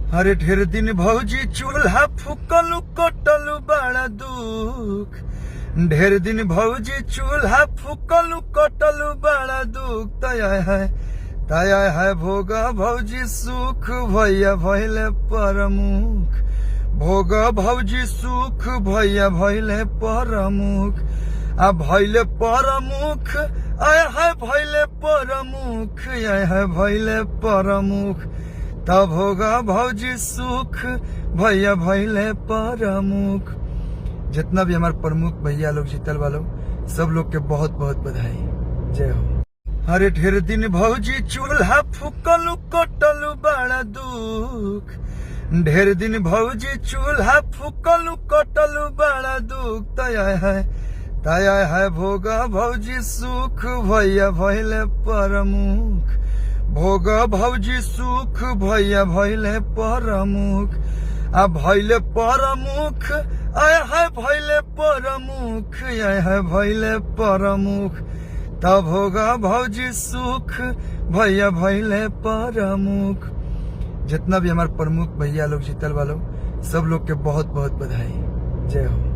अरे ढेर दिन भौजी चूल्हा फूकलू कटलू बड़ा दुख। ढेर दिन भौजी चूल्हा फूकलू कटलू बड़ा दुख। तया है भोगा भौजी सुख भैया भैले परमुख। भोगा भौजी सुख भैया भैले परमुख। आ भैले परमुख आय है भैले परमुख। आय है भैले परमुख। तब होगा भौजी सुख भैया भैले परमुख। जितना भी हमारे प्रमुख भैया लोग जीतल वालों सब लोग के बहुत बहुत बधाई। जय हो। अरे ढेर दिन भौजी चूल्हा फूकलू कटलू बड़ा दुख। ढेर दिन भौजी चूल्हा फूकलू कटलू बड़ा दुख। तया है भोगा भौजी सुख भैया भैले परमुख। भोगा भौजी सुख भैया भैले परमुख। आ भैले परमुख आय है भैले परमुख। आय है भैले परमुख। तब होगा भौजी सुख भैया भैले परमुख। जितना भी हमारे प्रमुख भैया लोग जीतल वालों सब लोग के बहुत बहुत बधाई। जय हो।